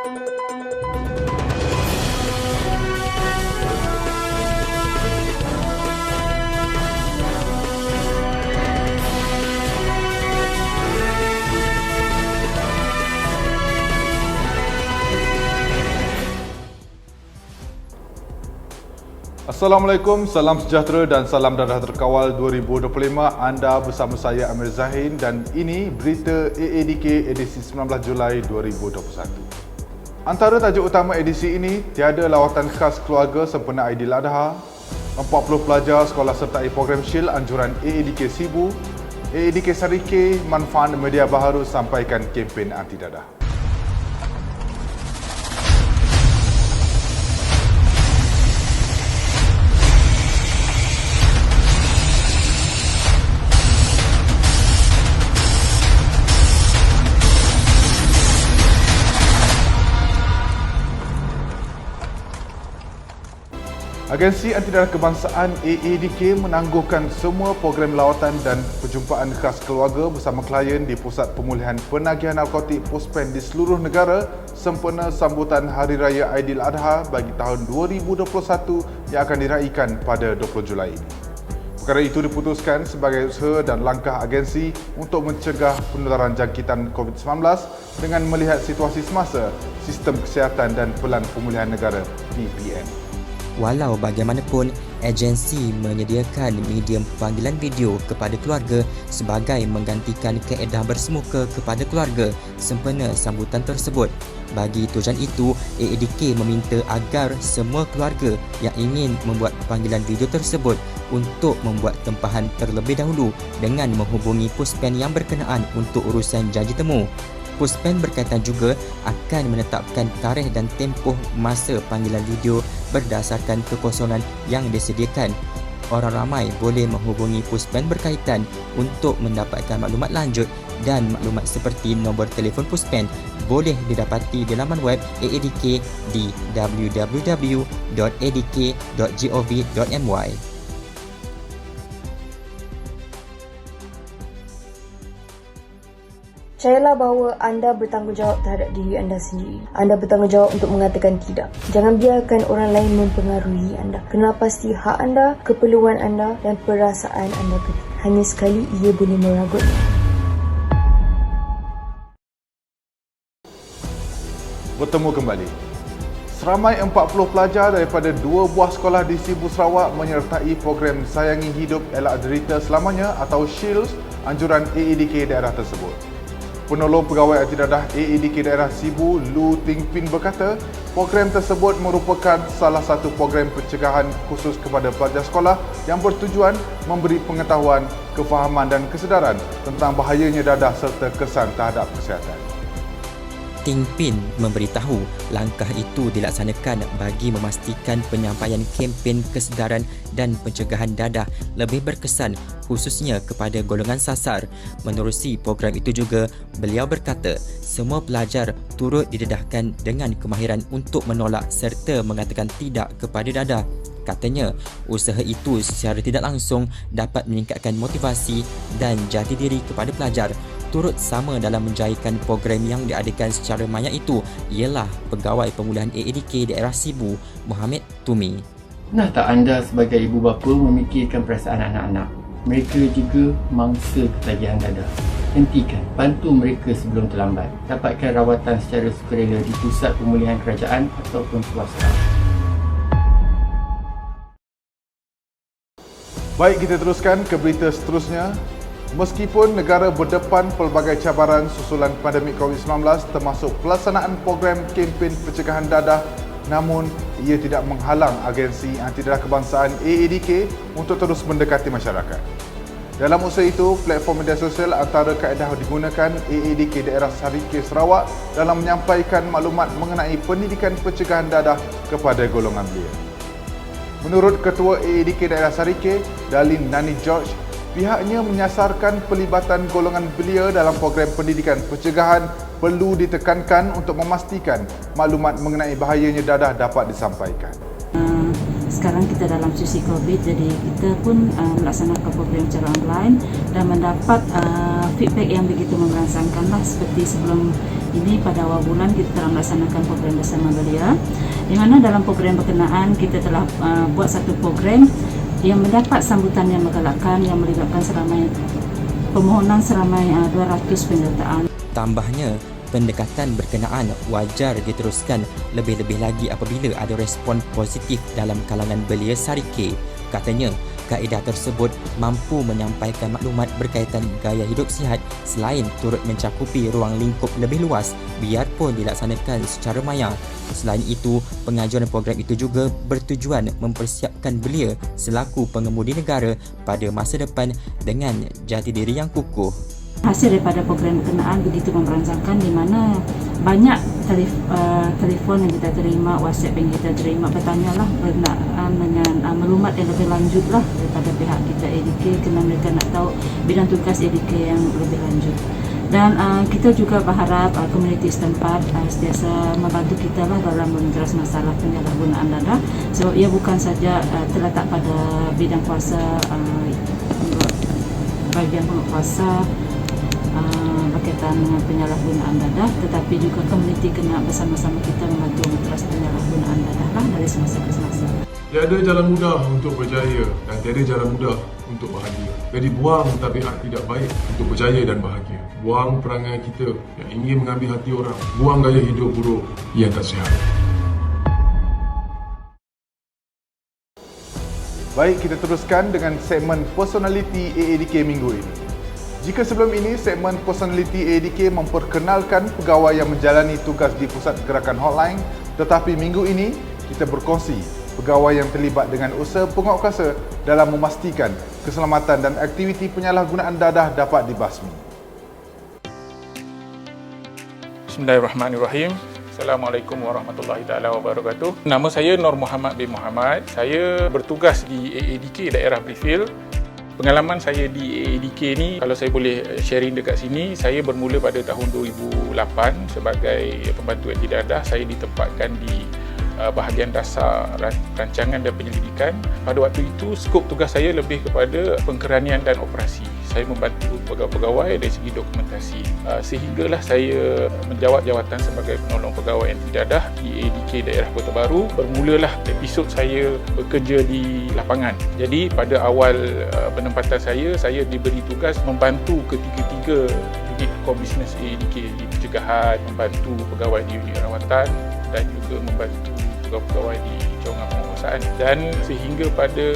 Assalamualaikum, salam sejahtera dan salam dadah terkawal 2025. Anda bersama saya Amir Zahin dan ini berita AADK edisi 19 Julai 2021. Antara tajuk utama edisi ini, tiada lawatan khas keluarga sempena Aidiladha, 40 pelajar sekolah sertai program SHIELD anjuran AADK Sibu, AADK Sarike manfaat media baharu sampaikan kempen anti dadah. Agensi Anti Dadah Kebangsaan AADK menangguhkan semua program lawatan dan perjumpaan khas keluarga bersama klien di Pusat Pemulihan Penagihan Narkotik Puspen di seluruh negara sempena sambutan Hari Raya Aidiladha bagi tahun 2021 yang akan diraikan pada 20 Julai ini. Perkara itu diputuskan sebagai usaha dan langkah agensi untuk mencegah penularan jangkitan COVID-19 dengan melihat situasi semasa sistem kesihatan dan Pelan Pemulihan Negara PPN. Walau bagaimanapun, agensi menyediakan medium panggilan video kepada keluarga sebagai menggantikan kaedah bersemuka kepada keluarga sempena sambutan tersebut. Bagi tujuan itu, AADK meminta agar semua keluarga yang ingin membuat panggilan video tersebut untuk membuat tempahan terlebih dahulu dengan menghubungi Puspen yang berkenaan untuk urusan janji temu. Puspen berkaitan juga akan menetapkan tarikh dan tempoh masa panggilan video berdasarkan kekosongan yang disediakan. Orang ramai boleh menghubungi Puspen berkaitan untuk mendapatkan maklumat lanjut dan maklumat seperti nombor telefon Puspen boleh didapati di laman web AADK di www.adk.gov.my. Percayalah bahawa anda bertanggungjawab terhadap diri anda sendiri. Anda bertanggungjawab untuk mengatakan tidak. Jangan biarkan orang lain mempengaruhi anda. Kenal pasti hak anda, keperluan anda dan perasaan anda penting. Hanya sekali ia boleh meragut. Bertemu kembali. Seramai 40 pelajar daripada 2 buah sekolah di Sibu Sarawak menyertai program Sayangi Hidup Elak Derita Selamanya atau SHIELD anjuran AADK daerah tersebut. Penolong Pegawai Anti Dadah AADK Daerah Sibu, Lu Ting Pin berkata, program tersebut merupakan salah satu program pencegahan khusus kepada pelajar sekolah yang bertujuan memberi pengetahuan, kefahaman dan kesedaran tentang bahayanya dadah serta kesan terhadap kesihatan. Ting Pin memberitahu langkah itu dilaksanakan bagi memastikan penyampaian kempen kesedaran dan pencegahan dadah lebih berkesan khususnya kepada golongan sasar. Menerusi program itu juga, beliau berkata semua pelajar turut didedahkan dengan kemahiran untuk menolak serta mengatakan tidak kepada dadah. Katanya, usaha itu secara tidak langsung dapat meningkatkan motivasi dan jati diri kepada pelajar. Turut sama dalam menjayakan program yang diadakan secara maya itu ialah Pegawai Pemulihan AADK Daerah Sibu, Mohamed Tumi. Pernah tak anda sebagai ibu bapa memikirkan perasaan anak-anak? Mereka juga mangsa ketagihan dadah. Hentikan, bantu mereka sebelum terlambat. Dapatkan rawatan secara sukarela di pusat pemulihan kerajaan ataupun swasta. Baik, kita teruskan ke berita seterusnya. Meskipun negara berdepan pelbagai cabaran susulan pandemik COVID-19 termasuk pelaksanaan program kempen pencegahan dadah, namun ia tidak menghalang agensi Anti Dadah Kebangsaan AADK untuk terus mendekati masyarakat. Dalam usaha itu, platform media sosial antara kaedah digunakan AADK Daerah Sarike Sarawak dalam menyampaikan maklumat mengenai pendidikan pencegahan dadah kepada golongan belia. Menurut Ketua AADK Daerah Sarike, Dalin Nani George, pihaknya menyasarkan pelibatan golongan belia dalam program pendidikan pencegahan perlu ditekankan untuk memastikan maklumat mengenai bahayanya dadah dapat disampaikan. sekarang kita dalam sisi COVID, jadi kita pun melaksanakan program secara online dan mendapat feedback yang begitu merangsangkan lah. Seperti sebelum ini pada awal bulan kita telah melaksanakan program bersama belia, di mana dalam program berkenaan kita telah buat satu program yang mendapat sambutan yang menggalakkan yang melibatkan permohonan seramai 200 penyertaan. Tambahnya, pendekatan berkenaan wajar diteruskan lebih-lebih lagi apabila ada respon positif dalam kalangan belia Sarike. Katanya, kaedah tersebut mampu menyampaikan maklumat berkaitan gaya hidup sihat selain turut mencakupi ruang lingkup lebih luas biarpun dilaksanakan secara maya. Selain itu, pengajuan program itu juga bertujuan mempersiapkan belia selaku pengemudi negara pada masa depan dengan jati diri yang kukuh. Hasil daripada program berkenaan begitu merangsangkan, di mana banyak telefon yang kita terima, WhatsApp yang kita terima bertanyalah berkenaan dengan maklumat yang lebih lanjut lah daripada pihak kita ADK, kerana mereka nak tahu bidang tugas ADK yang lebih lanjut. Dan kita juga berharap komuniti setempat sentiasa membantu kita lah dalam mengeras masalah penyalahgunaan dadah, sebab ia bukan saja terletak pada bidang kuasa bahagian penguasa berkaitan dengan penyalahgunaan dadah, tetapi juga komuniti kena bersama-sama kita membantu mengeras penyalahgunaan dadah lah dari semasa ke semasa. Tiada jalan mudah untuk berjaya dan tiada jalan mudah untuk bahagia. Jadi buang tabiat tidak baik untuk berjaya dan bahagia. Buang perangai kita yang ingin mengambil hati orang. Buang gaya hidup buruk yang tak sihat. Baik, kita teruskan dengan segmen Personality AADK minggu ini. Jika sebelum ini, segmen Personality AADK memperkenalkan pegawai yang menjalani tugas di Pusat Gerakan Hotline, tetapi minggu ini kita berkongsi pegawai yang terlibat dengan usaha penguatkuasa dalam memastikan keselamatan dan aktiviti penyalahgunaan dadah dapat dibasmi. Bismillahirrahmanirrahim. Assalamualaikum warahmatullahi taala wabarakatuh. Nama saya Nur Muhammad bin Muhammad. Saya bertugas di AADK daerah Brifield. Pengalaman saya di AADK ni, kalau saya boleh sharing dekat sini, saya bermula pada tahun 2008 sebagai pembantu anti dadah. Saya ditempatkan di bahagian dasar rancangan dan penyelidikan. Pada waktu itu, skop tugas saya lebih kepada pengkeranian dan operasi. Saya membantu pegawai-pegawai dari segi dokumentasi. Sehinggalah saya menjawat jawatan sebagai penolong pegawai anti dadah di AADK daerah Kota Baru. Bermulalah episod saya bekerja di lapangan. Jadi pada awal penempatan saya diberi tugas membantu ketiga-tiga unit core business AADK di pencegahan, membantu pegawai di unit rawatan dan juga membantu pegawai di cawangan penguasaan. Dan sehingga pada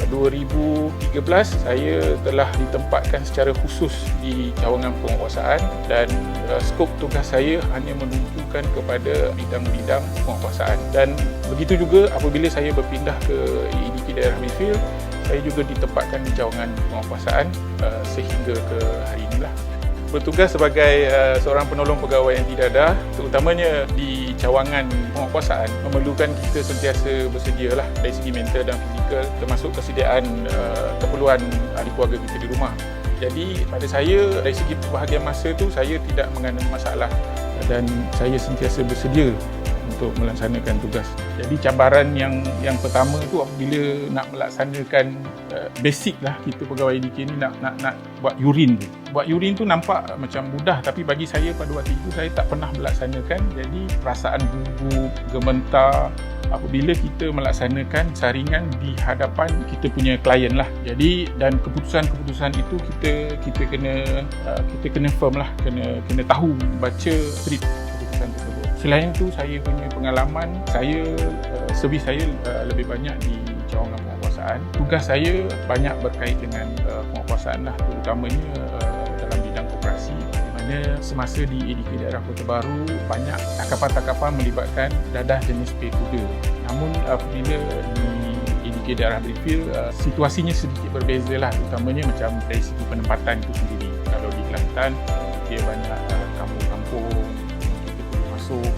2013 saya telah ditempatkan secara khusus di cawangan penguasaan dan skop tugas saya hanya menunjukkan kepada bidang-bidang penguasaan. Dan begitu juga apabila saya berpindah ke AADK daerah Brifield, saya juga ditempatkan di cawangan penguasaan sehingga ke hari inilah. Bertugas sebagai seorang penolong pegawai anti dadah, terutamanya di cawangan penguatkuasaan, memerlukan kita sentiasa bersedia lah dari segi mental dan fizikal, termasuk kesediaan keperluan ahli keluarga kita di rumah. Jadi pada saya, dari segi bahagian masa tu, saya tidak mengalami masalah dan saya sentiasa bersedia untuk melaksanakan tugas. Jadi cabaran yang pertama tu apabila nak melaksanakan basic lah, kita pegawai AADK ni nak buat urin tu. Buat urin tu nampak macam mudah, tapi bagi saya pada waktu itu saya tak pernah melaksanakan. Jadi perasaan gugup, gementar apabila kita melaksanakan saringan di hadapan kita punya klien lah. Jadi dan keputusan-keputusan itu kita kena firm lah, kena tahu baca skrip keputusan tersebut. Selain itu, saya punya pengalaman, servis saya lebih banyak di cawangan penguatkuasaan. Tugas saya banyak berkait dengan penguatkuasaan lah, terutamanya dalam bidang koperasi, di mana semasa di AADK daerah Kota Baru banyak takapan-takapan melibatkan dadah jenis P-kuda. Namun apabila di AADK daerah Brifield, situasinya sedikit berbeza lah, terutamanya macam dari segi penempatan itu sendiri. Kalau di Kelantan, dia banyak kampung-kampung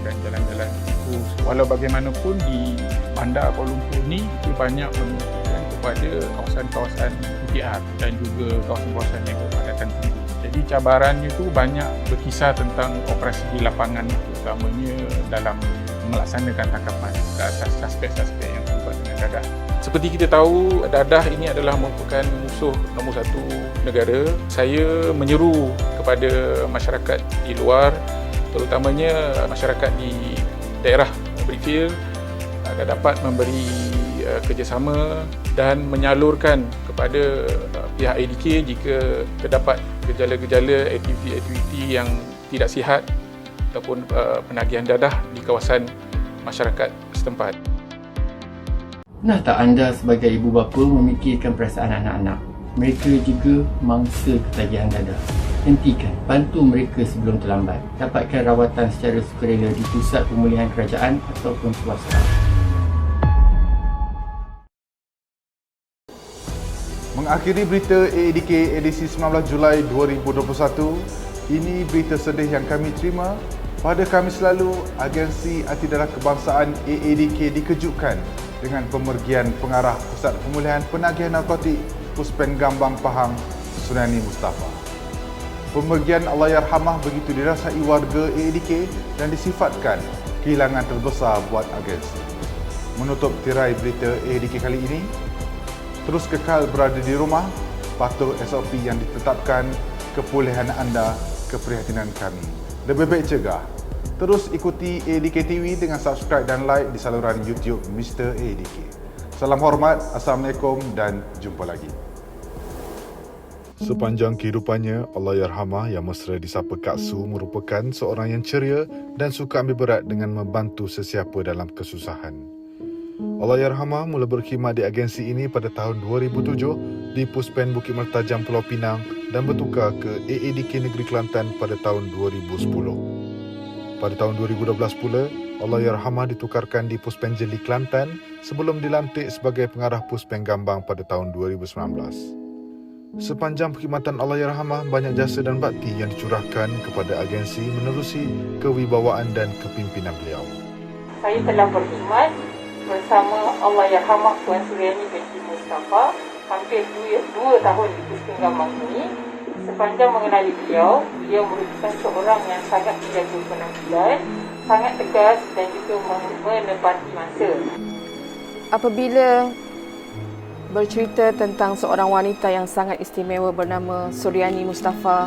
dan jalan-jalan itu. Walau bagaimanapun di bandar Kuala Lumpur ni itu banyak menunjukkan kepada kawasan-kawasan UTR dan juga kawasan-kawasan yang berpadatan tinggi. Jadi cabarannya tu banyak berkisar tentang operasi di lapangan, terutamanya dalam melaksanakan takapan ke atas aspek-aspek yang berhadapan dengan dadah. Seperti kita tahu, dadah ini adalah merupakan musuh nombor satu negara. Saya menyeru kepada masyarakat di luar, terutamanya masyarakat di daerah Brickfield, agar dapat memberi kerjasama dan menyalurkan kepada pihak ADK jika terdapat gejala-gejala aktiviti-aktiviti yang tidak sihat ataupun penagihan dadah di kawasan masyarakat setempat. Pernah tak anda sebagai ibu bapa memikirkan perasaan anak-anak? Mereka juga mangsa ketagihan dadah. Hentikan, bantu mereka sebelum terlambat. Dapatkan rawatan secara sukarela di pusat pemulihan kerajaan ataupun swasta. Mengakhiri berita AADK edisi 19 Julai 2021, ini berita sedih yang kami terima. Pada Khamis lalu, Agensi Anti Dadah Kebangsaan AADK dikejutkan dengan pemergian pengarah Pusat Pemulihan Penagihan Narkotik Puspen Gambang Pahang, Suriani Mustafa. Pemergian Allahyarhamah begitu dirasai warga AADK dan disifatkan kehilangan terbesar buat agensi. Menutup tirai berita AADK kali ini, terus kekal berada di rumah, patuh SOP yang ditetapkan, kepulihan anda, keprihatinan kami. Lebih baik cegah. Terus ikuti AADK TV dengan subscribe dan like di saluran YouTube Mr. AADK. Salam hormat, Assalamualaikum dan jumpa lagi. Sepanjang kehidupannya, Allahyarhamah yang mesra disapa Kak Su merupakan seorang yang ceria dan suka ambil berat dengan membantu sesiapa dalam kesusahan. Allahyarhamah mula berkhidmat di agensi ini pada tahun 2007 di Puspen Bukit Mertajam Pulau Pinang dan bertukar ke AADK Negeri Kelantan pada tahun 2010. Pada tahun 2012 pula, Allahyarhamah ditukarkan di Puspen Jeli Kelantan sebelum dilantik sebagai pengarah Puspen Gambang pada tahun 2019. Sepanjang perkhidmatan Allahyarhamah, banyak jasa dan bakti yang dicurahkan kepada agensi menerusi kewibawaan dan kepimpinan beliau. Saya telah berkhidmat bersama Allahyarhamah Puan Suriani binti Mustafa hampir 2 tahun di Puspen Gambang ini. Sepanjang mengenali beliau merupakan seorang yang sangat menjaga penampilan, sangat tegas dan juga menepati masa. Apabila bercerita tentang seorang wanita yang sangat istimewa bernama Suriani Mustafa,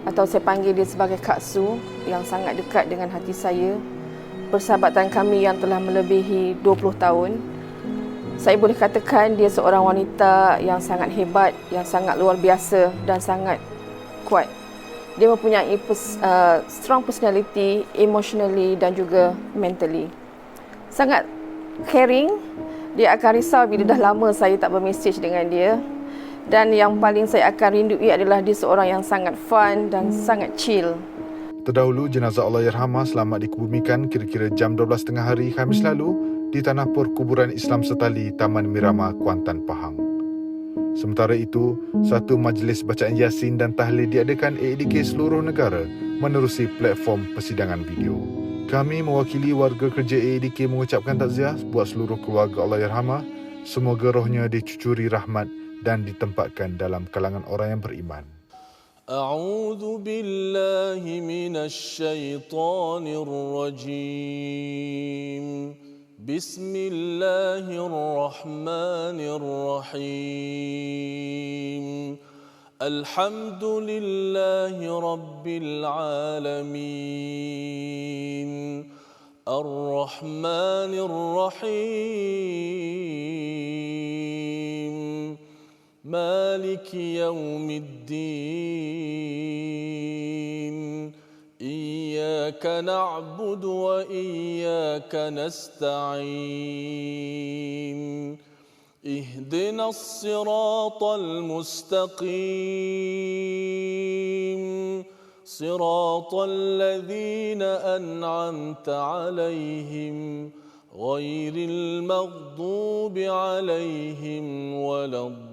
atau saya panggil dia sebagai Kak Su, yang sangat dekat dengan hati saya, persahabatan kami yang telah melebihi 20 tahun, saya boleh katakan dia seorang wanita yang sangat hebat, yang sangat luar biasa dan sangat kuat. Dia mempunyai strong personality, emotionally dan juga mentally. Sangat caring. Dia akan risau bila dah lama saya tak bermesej dengan dia. Dan yang paling saya akan rindui adalah dia seorang yang sangat fun dan sangat chill. Terdahulu, jenazah Allahyarhamah selamat dikebumikan kira-kira jam 12.30 hari Khamis lalu di tanah perkuburan Islam Setali, Taman Miramar, Kuantan, Pahang. Sementara itu, satu majlis bacaan Yasin dan tahlil diadakan AADK seluruh negara menerusi platform persidangan video. Kami mewakili warga kerja AADK mengucapkan takziah buat seluruh keluarga Allahyarhamah. Semoga rohnya dicucuri rahmat dan ditempatkan dalam kalangan orang yang beriman. أعوذ بالله من الشيطان الرجيم بسم الله الرحمن الرحيم الحمد لله رب العالمين الرحمن الرحيم مالك يوم الدين إياك نعبد وإياك نستعين اهدنا الصراط المستقيم صراط الذين أنعمت عليهم غير المغضوب عليهم ولا الضالين